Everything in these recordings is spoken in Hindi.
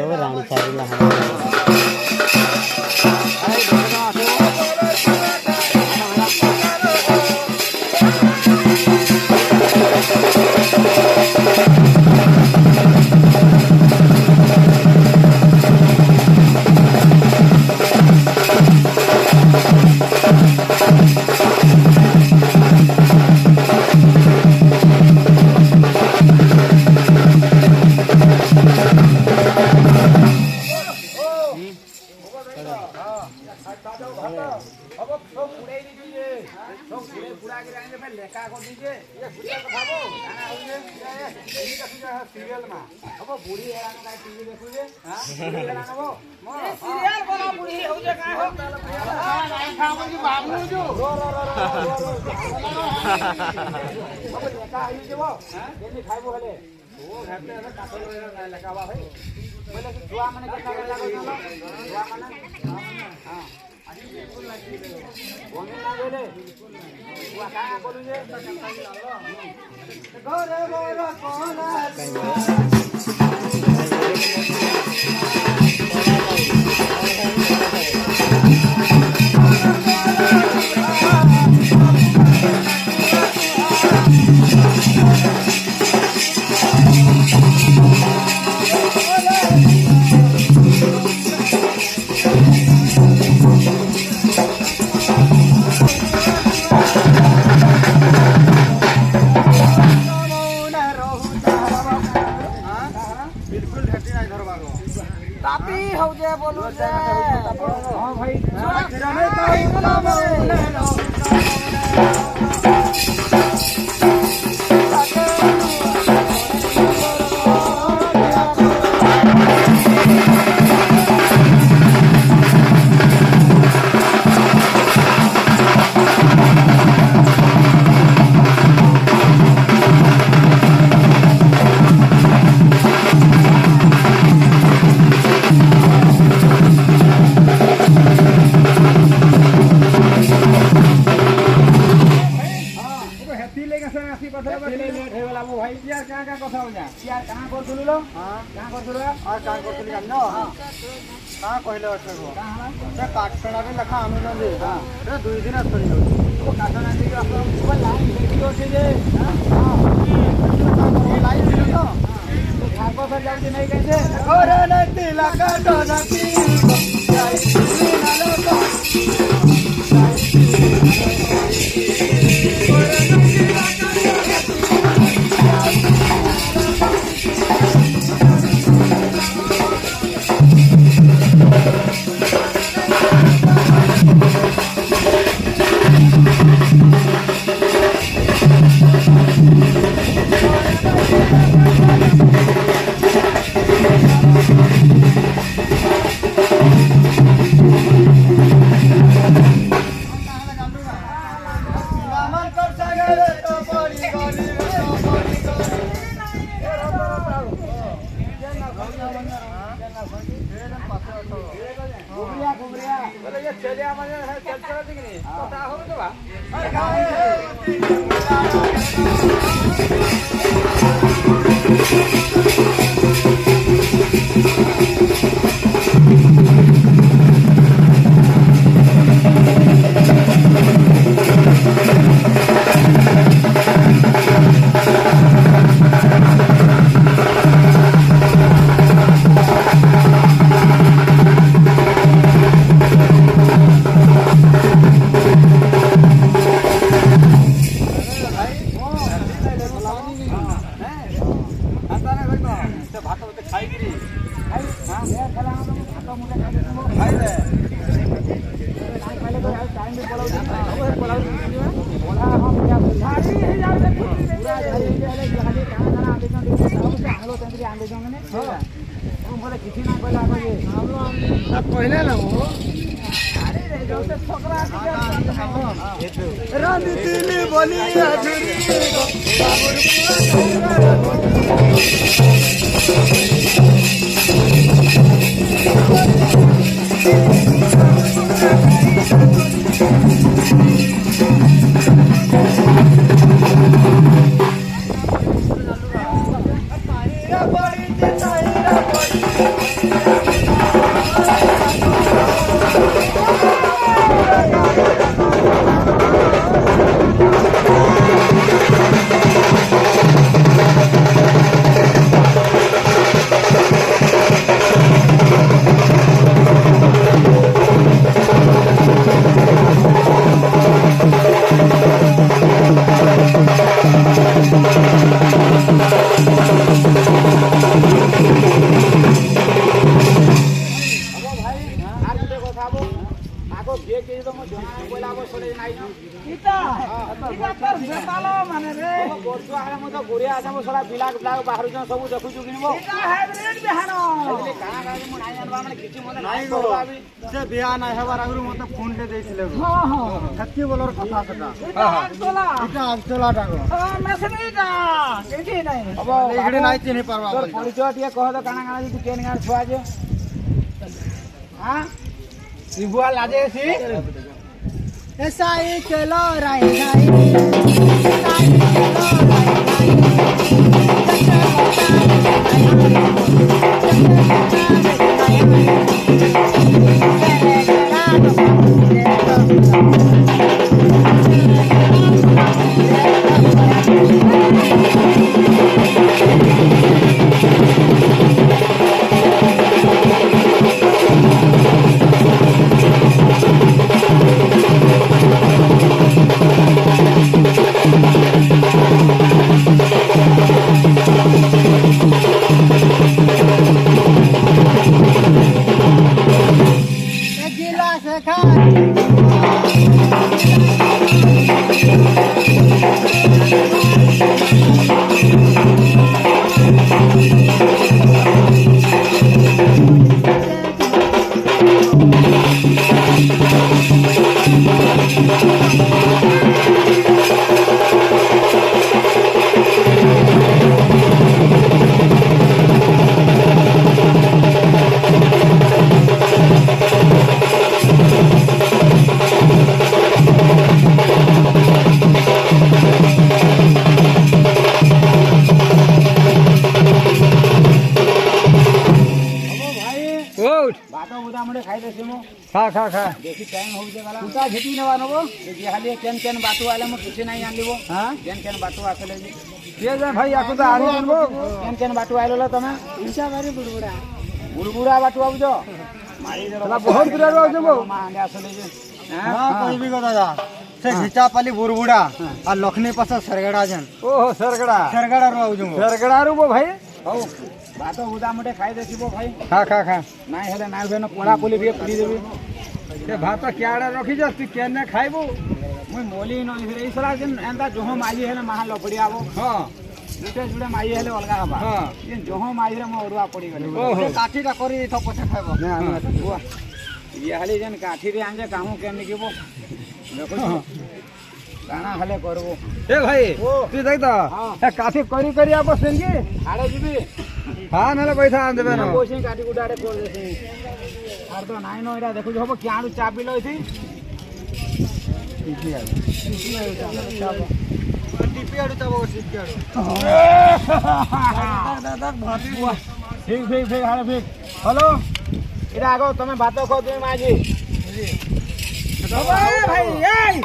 तो रानी सारी लहा सीरियल में अब बूढ़ी हेरान का टीवी देखू जे हां बूढ़ी हेरान हो ये सीरियल बना बूढ़ी हो जे का हो नहीं खामो जी बाबू जो अब लेका आई जे वो देनी खाइबो हले वो घाटे है काटल रे लेकावा भाई बोले कि जुआ माने केतना के लागो चलो जुआ माने हां आदि बिल्कुल लागी बोले ना बोले जुआ का बोलू जे गोरे गोरे कोना तापी हो जे बोलू जे हां भाई किराने ताई बोला भाई यार कहां कहां কথা हो जा यार कहां कर सुनलो हां कहां कर सुनलो और कहां कर सुनली न हां कहां कहले अछो कहां से काटना के लखा हम न दे हां रे 2 दिन असरी हो वो काटना दे अपन वो लाइन देखी होते जे हां लाइन दिलो तो खाको से जाउ जे नहीं कहते ओरे नती लका तो नती जाई नालो तो चले आमाने चल चल दिखनी पता हो तो बा अरे पहले ना हो रानी बोली Bye. बोले नहीं नो इता तर बेतालो माने रे गोरसु आले म तो गोरिया आसे म सला बिलाक बिलाक बाहर जन सब देखु छु किनबो इता हाइब्रिड बिहान એટલે કાણા કાણે મુ નાઈ આનવા મને କିଛି મને ନାଇଁ ଗୋ ସେ ବିହା ନାଇଁ ହେବାର ଆଗରୁ ମତେ ଫୋନ ଟେ ଦେଇଥିଲେ ଗୋ हां हां ସେତିକି ବୋଲର କଥା ସେଟା इता तोला ଏଇଟା ଆକ୍ଚୁଆଲଟା ଗୋ मेसनीटा केठी नाही अब ଏଇଠି ନାଇଁ ଚିହ୍ନି ପାରବା तोर ବୋଲ परिचय टिके कह दो काଣା काଣା तू केन गार छुआ जे हां इबुआ लाजे सी ऐसा ही चलो राई राई बाटो बुदा मुडे खाई देसी मु ଖା ଖା ଖା देखी टाइम हो जे वाला उता झेटी नवा नबो जे हाली केन केन बाटू आले मु किछ नाही आनलिबो हां केन केन बाटू आसले जे କିଏ ଯେ ଭାଇ ଆକୁ ତ ଆଣି ଆଣିବ केन केन बाटू आइलो तमे ईशा बारी बुड़बुड़ा बुड़बुड़ा बाटू आबुजो मारी ହେଲା ବହୁତ ଦୂରରେ ରହୁଛୁ ବୋ मा आंगे आसले जे ହଁ କହିବି ଗୋ ଦାଦା ସେ ଘିଚାପାଲି ବୁରବୁଡା ଆଉ ଲକ୍ଷ୍ମୀ ପାସ ସରଗଡା ଯେନ୍ ओहो सरगड़ा ସରଗଡା ରହୁଛୁ सरगड़ारू बो भाई हौ बाटो बुदा मुडे खाई देसीबो भाई ଖା ଖା ଖା नाही हेले नाही भेन पोला पोली भी पड़ी देबी ସେ ଭାତ କିଆଡେ ରଖିଛ ତୁ କେନେ ଖାଇବୁ मुई मोली न इधर ई सला जेन एंता जोहो माजी हेले महा लपड़ी आबो ହଁ जुटे जुड़े माजी हेले अलगा हबा ହଁ जेन जोहो माजी रे म ओडवा पड़ी गले ଓହୋ କାଠିଟା କରି ତ ପଛେ ଖାଇବ ये हाली जेन काठी रे आंजे काहू केन निकिबो देखो काना हले करबो ଏ ଭାଇ ଓ ତୁ ଦେଖ ତ ଏ କାଠି କରି କରି ଆବ ସେନକି आड़े जीबी ହଁ ନହେଲେ ପଇସା ଆଣି ଦେବେ ନା कोसी काठी गुडाड़े कोल देसी आर तो नाइ नो एरा देखु हबो क्याडू चाबी लइथि ଟିପି ଆଡୁ ଚାବ ଟିପି ଆଡୁ ठीक ठीक ठीक हाले ठीक हेलो एरा आगो तमे भात खो तुई माजी भाई ए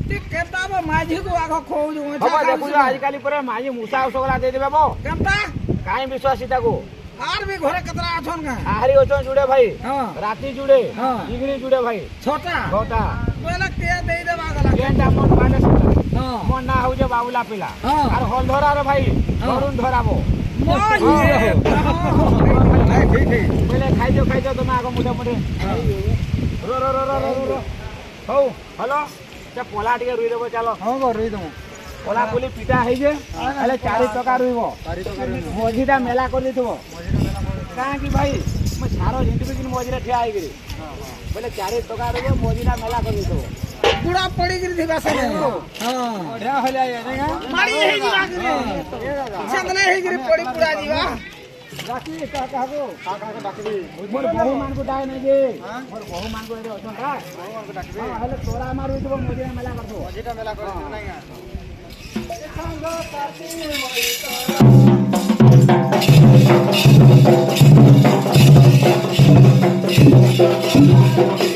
ती केताबो माझी को आगो खोजु हबो देखु आज काली परे माजी मुसा उसगला दे देबे बो केमता काई विश्वासिता को आर भी घरे कतरा अछन का आहारी ओचन जुड़े भाई हां राती जुड़े हाँ। डिग्री जुड़े भाई छोटा छोटा पहले के दे देबा गला केनटा मन पाले हां मन ना हो जे बाबुला पिला हाँ। और हल धरा रे भाई हाँ। तरुण धराबो मोही ଠିକ ଠିକ पहले खाइ जो तुम आगो मुडे मुडे रो रो रो रो रो रो हौ हेलो ते पोला टिके रुई देबो चलो ହଁ ଗୋ ରହି ଦମୁ पोला पुली पिटा है जे हेले 4 टका रुइबो मझीटा मेला कर दिथबो का कि भाई म छारो झिंटबी दिन मझीरा ठिया आइ गिरी बोले 4 टका रुइबो मझीरा मेला कर दिथबो पूरा पड़ी गिरी थिबा से हां बढ़िया होले आइ नेगा मारी हे जीवा गिरी चंदने हे गिरी पड़ी पूरा जीवा राखी का कहबो का डाकबी मोर बहु मान को डाय नै जे मोर बहु मान को रे अछन का बहु मान को डाकबी हेले तोरा मारू दिथबो मझीरा मेला करबो ମଝିଟା ମେଲା କରି ନାଇଁ Thank you.